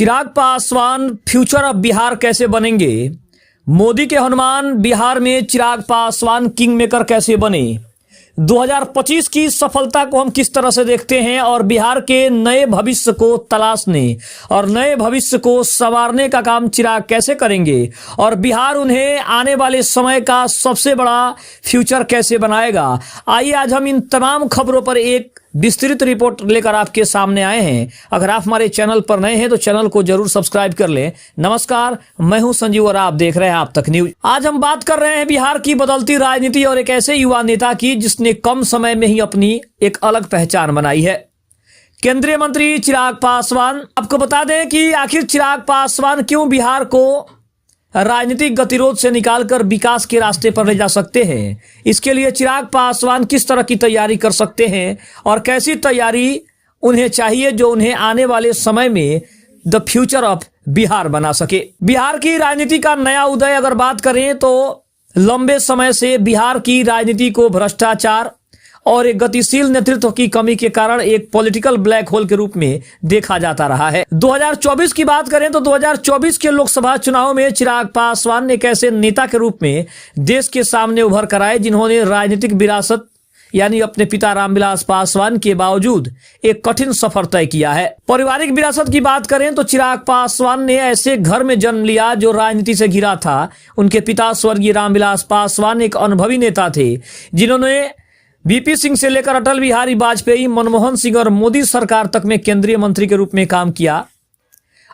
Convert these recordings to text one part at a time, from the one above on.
Chirag Paswan future of Bihar कैसे बनेंगे? मोदी के हनुमान बिहार में चिराग पासवान किंग मेकर कैसे बने? 2025 की सफलता को हम किस तरह से देखते हैं और बिहार के नए भविष्य को तलाशने और नए भविष्य को संवारने का काम चिराग कैसे करेंगे और बिहार उन्हें आने वाले समय का सबसे बड़ा फ्यूचर कैसे बनाएगा? आइए आज हम इन तमाम खबरों पर एक विस्तृत रिपोर्ट लेकर आपके सामने आए हैं। अगर आप हमारे चैनल पर नए हैं तो चैनल को जरूर सब्सक्राइब कर लें। नमस्कार, मैं हूं संजीव और आप देख रहे हैं आप तक न्यूज। आज हम बात कर रहे हैं बिहार की बदलती राजनीति और एक ऐसे युवा नेता की जिसने कम समय में ही अपनी एक अलग पहचान बनाई है। केंद्रीय मंत्री चिराग पासवान। आपको बता दें कि आखिर चिराग पासवान क्यों बिहार को राजनीतिक गतिरोध से निकालकर विकास के रास्ते पर ले जा सकते हैं, इसके लिए चिराग पासवान किस तरह की तैयारी कर सकते हैं और कैसी तैयारी उन्हें चाहिए जो उन्हें आने वाले समय में द फ्यूचर ऑफ बिहार बना सके। बिहार की राजनीति का नया उदय अगर बात करें तो लंबे समय से बिहार की राजनीति को भ्रष्टाचार और एक गतिशील नेतृत्व की कमी के कारण एक पॉलिटिकल ब्लैक होल के रूप में देखा जाता रहा है। 2024 की बात करें तो 2024 के लोकसभा चुनाव में चिराग पासवान ने एक ऐसे नेता के रूप में देश के सामने उभर कर आए जिन्होंने राजनीतिक विरासत यानी अपने पिता रामविलास पासवान के बावजूद एक कठिन सफर तय किया है। पारिवारिक विरासत की बात करें तो चिराग पासवान ने ऐसे घर में जन्म लिया जो राजनीति से घिरा था। उनके पिता स्वर्गीय रामविलास पासवान एक अनुभवी नेता थे जिन्होंने वीपी सिंह से लेकर अटल बिहारी वाजपेयी, मनमोहन सिंह और मोदी सरकार तक में केंद्रीय मंत्री के रूप में काम किया।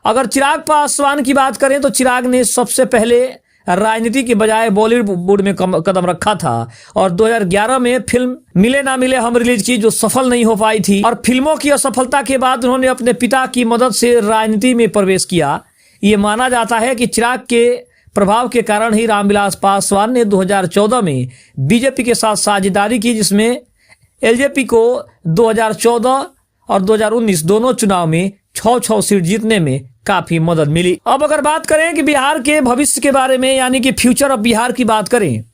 अगर चिराग पासवान की बात करें तो चिराग ने सबसे पहले राजनीति के बजाय बॉलीवुड में कदम रखा था और 2011 में फिल्म मिले ना मिले हम रिलीज की जो सफल नहीं हो पाई थी और फिल्मों की असफलता के बाद उन्होंने अपने पिता की मदद से राजनीति में प्रवेश किया। ये माना जाता है कि चिराग के प्रभाव के कारण ही रामविलास पासवान ने 2014 में बीजेपी के साथ साझेदारी की जिसमें एलजेपी को 2014 और 2019 दोनों चुनाव में 6 सीट जीतने में काफी मदद मिली। अब अगर बात करें कि बिहार के भविष्य के बारे में यानी कि फ्यूचर ऑफ बिहार की बात करें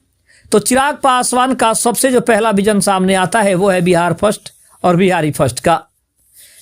तो चिराग पासवान का सबसे जो पहला विजन सामने आता है वो है बिहार फर्स्ट और बिहारी फर्स्ट का।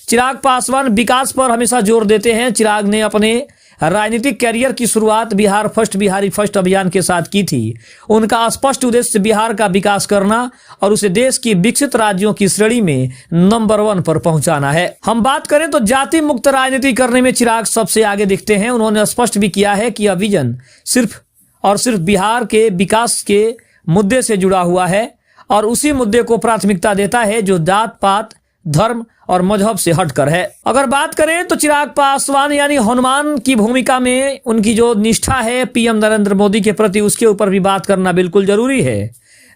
चिराग पासवान विकास पर हमेशा जोर देते हैं। चिराग ने अपने राजनीतिक कैरियर की शुरुआत बिहार फर्स्ट बिहारी फर्स्ट अभियान के साथ की थी। उनका स्पष्ट उद्देश्य बिहार का विकास करना और उसे देश की विकसित राज्यों की श्रेणी में नंबर 1 पर पहुंचाना है। हम बात करें तो जाति मुक्त राजनीति करने में चिराग सबसे आगे दिखते हैं। उन्होंने स्पष्ट भी किया है कि यह विजन सिर्फ और सिर्फ बिहार के विकास के मुद्दे से जुड़ा हुआ है और उसी मुद्दे को प्राथमिकता देता है जो जात पात धर्म और मजहब से हटकर है। अगर बात करें तो चिराग पासवान यानी हनुमान की भूमिका में उनकी जो निष्ठा है पीएम नरेंद्र मोदी के प्रति उसके ऊपर भी बात करना बिल्कुल जरूरी है।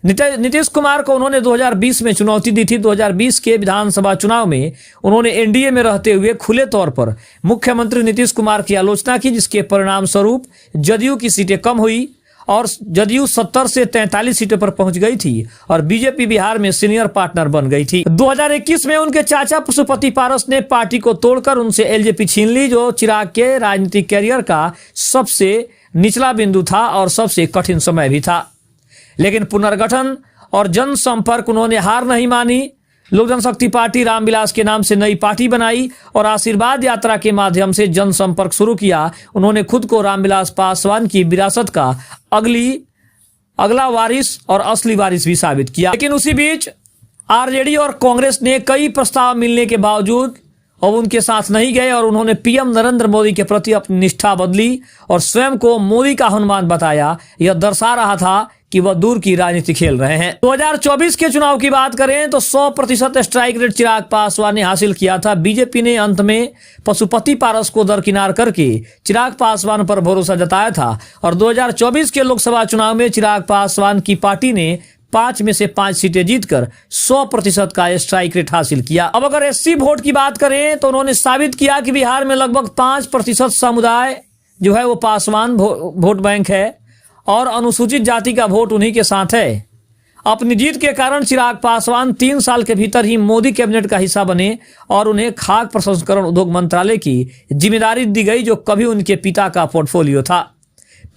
नीतीश कुमार को उन्होंने 2020 में चुनौती दी थी। 2020 के विधानसभा चुनाव में उन्होंने एनडीए में रहते हुए खुले तौर पर मुख्यमंत्री नीतीश कुमार की आलोचना की जिसके परिणाम स्वरूप जदयू की सीटें कम हुई और जदयू 70 से 43 सीटों पर पहुंच गई थी और बीजेपी बिहार में सीनियर पार्टनर बन गई थी। 2021 में उनके चाचा पशुपति पारस ने पार्टी को तोड़कर उनसे एलजेपी छीन ली जो चिराग के राजनीतिक कैरियर का सबसे निचला बिंदु था और सबसे कठिन समय भी था। लेकिन पुनर्गठन और जनसंपर्क उन्होंने हार नहीं मानी। लोक जनशक्ति पार्टी रामविलास के नाम से नई पार्टी बनाई और आशीर्वाद यात्रा के माध्यम से जनसंपर्क शुरू किया। उन्होंने खुद को रामविलास पासवान की विरासत का अगला वारिस और असली वारिस भी साबित किया। लेकिन उसी बीच आरजेडी और कांग्रेस ने कई प्रस्ताव मिलने के बावजूद अब उनके साथ नहीं गए और उन्होंने पीएम नरेंद्र मोदी के प्रति अपनी निष्ठा बदली और स्वयं को मोदी का हनुमान बताया। यह दर्शा रहा था कि वह दूर की राजनीति खेल रहे हैं। 2024 के चुनाव की बात करें तो 100% स्ट्राइक रेट चिराग पासवान ने हासिल किया था। बीजेपी ने अंत में पशुपति पारस को दरकिनार करके चिराग पासवान पर भरोसा जताया था और 2024 के लोकसभा चुनाव में चिराग पासवान की पार्टी ने 5 में से 5 सीटें जीतकर 100% का स्ट्राइक रेट हासिल किया। अब अगर एससी वोट की बात करें तो उन्होंने साबित किया कि बिहार में लगभग 5% समुदाय जो है वो पासवान वोट बैंक है और अनुसूचित जाति का वोट उन्हीं के साथ है। अपनी जीत के कारण चिराग पासवान 3 साल के भीतर ही मोदी कैबिनेट का हिस्सा बने और उन्हें खाद्य प्रसंस्करण उद्योग मंत्रालय की जिम्मेदारी दी गई जो कभी उनके पिता का पोर्टफोलियो था।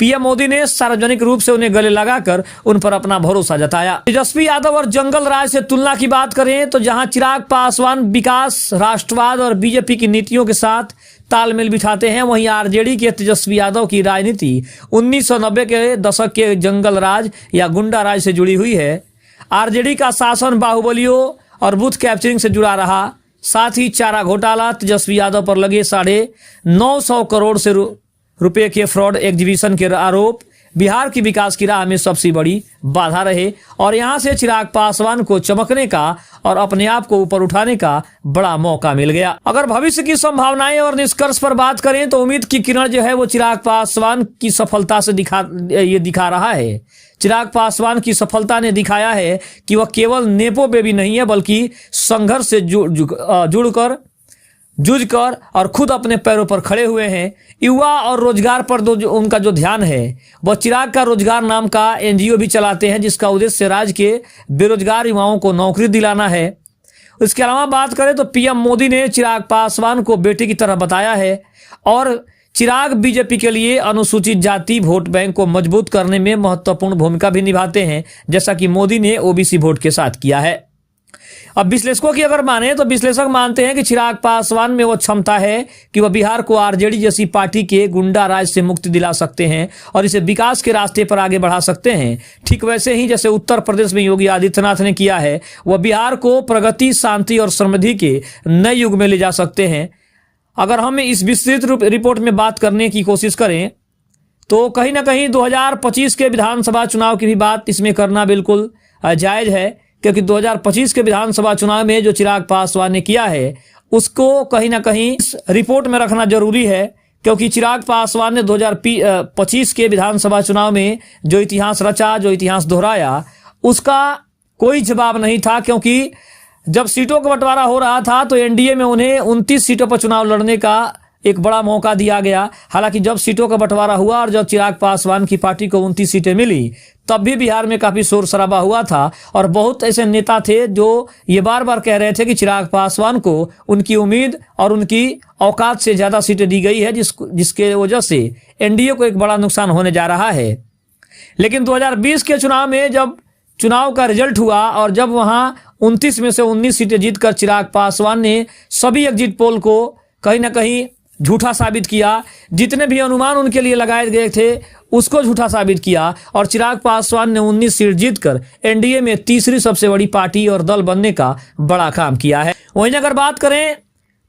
पीएम मोदी ने सार्वजनिक रूप से उन्हें गले लगाकर उन पर अपना भरोसा जताया। तेजस्वी यादव और जंगल राज से तुलना की बात करें तो जहां चिराग पासवान विकास, राष्ट्रवाद और बीजेपी की नीतियों के साथ तालमेल बिठाते हैं। वहीं आरजेडी के तेजस्वी यादव की राजनीति 1990 के दशक के जंगल राज या गुंडा राज से जुड़ी हुई है। आरजेडी का शासन बाहुबलियों और बूथ कैप्चरिंग से जुड़ा रहा। साथ ही चारा घोटाला, तेजस्वी यादव पर लगे 950 करोड़ से रुपए के फ्रॉड एग्जीबिशन के आरोप बिहार की विकास की राह में सबसे बड़ी बाधा रहे और यहां से चिराग पासवान को चमकने का और अपने आप को ऊपर उठाने का बड़ा मौका मिल गया। अगर भविष्य की संभावनाएं और निष्कर्ष पर बात करें तो उम्मीद की किरण जो है वो चिराग पासवान की सफलता से दिखा रहा है। चिराग पासवान की सफलता ने दिखाया है कि वह केवल नेपो बेबी नहीं है बल्कि संघर्ष से जूझकर और खुद अपने पैरों पर खड़े हुए हैं। युवा और रोजगार पर उनका जो ध्यान है वह चिराग का रोजगार नाम का एनजीओ भी चलाते हैं जिसका उद्देश्य राज्य के बेरोजगार युवाओं को नौकरी दिलाना है। इसके अलावा बात करें तो पीएम मोदी ने चिराग पासवान को बेटे की तरह बताया है और चिराग बीजेपी के लिए अनुसूचित जाति वोट बैंक को मजबूत करने में महत्वपूर्ण भूमिका भी निभाते हैं, जैसा कि मोदी ने ओबीसी वोट के साथ किया है। अब विश्लेषकों की अगर माने तो विश्लेषक मानते हैं कि चिराग पासवान में वो क्षमता है कि वह बिहार को आरजेडी जैसी पार्टी के गुंडा राज से मुक्ति दिला सकते हैं और इसे विकास के रास्ते पर आगे बढ़ा सकते हैं। ठीक वैसे ही जैसे उत्तर प्रदेश में योगी आदित्यनाथ ने किया है, वह बिहार को प्रगति, शांति और समृद्धि के नए युग में ले जा सकते हैं। अगर हम इस विस्तृत रिपोर्ट में बात करने की कोशिश करें तो कहीं ना कहीं 2025 के विधानसभा चुनाव की भी बात इसमें करना बिल्कुल जायज है, क्योंकि 2025 के विधानसभा चुनाव में जो चिराग पासवान ने किया है उसको कहीं ना कहीं इस रिपोर्ट में रखना जरूरी है, क्योंकि चिराग पासवान ने 2025 के विधानसभा चुनाव में जो इतिहास रचा, जो इतिहास दोहराया, उसका कोई जवाब नहीं था। क्योंकि जब सीटों का बंटवारा हो रहा था तो एनडीए में उन्हें 29 सीटों पर चुनाव लड़ने का एक बड़ा मौका दिया गया। हालांकि जब सीटों का बंटवारा हुआ और जब चिराग पासवान की पार्टी को 29 सीटें मिली तब भी बिहार में काफी शोर शराबा हुआ था और बहुत ऐसे नेता थे जो ये बार बार कह रहे थे कि चिराग पासवान को उनकी उम्मीद और उनकी औकात से ज्यादा सीटें दी गई है, जिसके वजह से एनडीए को एक बड़ा नुकसान होने जा रहा है। लेकिन 2020 के चुनाव में जब चुनाव का रिजल्ट हुआ और जब वहां 29 में से 19 सीटें जीतकर चिराग पासवान ने सभी एग्जिट पोल को कहीं ना कहीं झूठा साबित किया, जितने भी अनुमान उनके लिए लगाए गए थे उसको झूठा साबित किया और चिराग पासवान ने 19 सीट जीतकर एनडीए में तीसरी सबसे बड़ी पार्टी और दल बनने का बड़ा काम किया है। वहीं अगर बात करें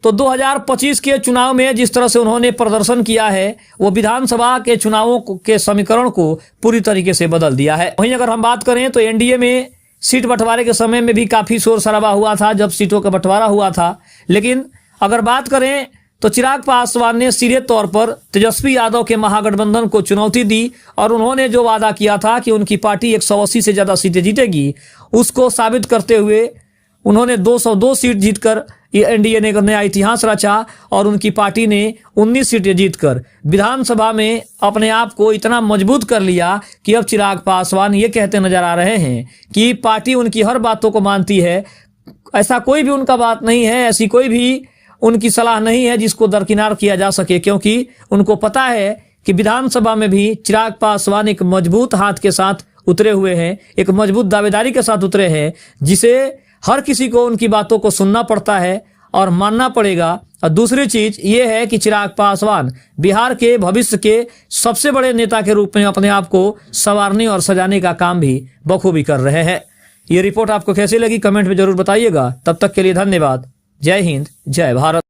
तो 2025 के चुनाव में जिस तरह से उन्होंने प्रदर्शन किया है वो विधानसभा के चुनावों के समीकरण को पूरी तरीके से बदल दिया है। वहीं अगर हम बात करें तो एनडीए में सीट बंटवारे के समय में भी काफी शोर शराबा हुआ था जब सीटों का बंटवारा हुआ था। लेकिन अगर बात करें तो चिराग पासवान ने सीधे तौर पर तेजस्वी यादव के महागठबंधन को चुनौती दी और उन्होंने जो वादा किया था कि उनकी पार्टी 180 से ज्यादा सीटें जीतेगी, उसको साबित करते हुए उन्होंने 202 सीट जीतकर एनडीए ने नया इतिहास रचा और उनकी पार्टी ने 19 सीटें जीतकर विधानसभा में अपने आप को इतना मजबूत कर लिया कि अब चिराग पासवान ये कहते नजर आ रहे हैं कि पार्टी उनकी हर बातों को मानती है। ऐसा कोई भी उनका बात नहीं है, ऐसी कोई भी उनकी सलाह नहीं है जिसको दरकिनार किया जा सके, क्योंकि उनको पता है कि विधानसभा में भी चिराग पासवान एक मजबूत हाथ के साथ उतरे हुए हैं, एक मजबूत दावेदारी के साथ उतरे हैं, जिसे हर किसी को उनकी बातों को सुनना पड़ता है और मानना पड़ेगा। और दूसरी चीज ये है कि चिराग पासवान बिहार के भविष्य के सबसे बड़े नेता के रूप में अपने आप को संवारने और सजाने का काम भी बखूबी कर रहे हैं। ये रिपोर्ट आपको कैसी लगी कमेंट में जरूर बताइएगा। तब तक के लिए धन्यवाद। जय हिंद, जय भारत।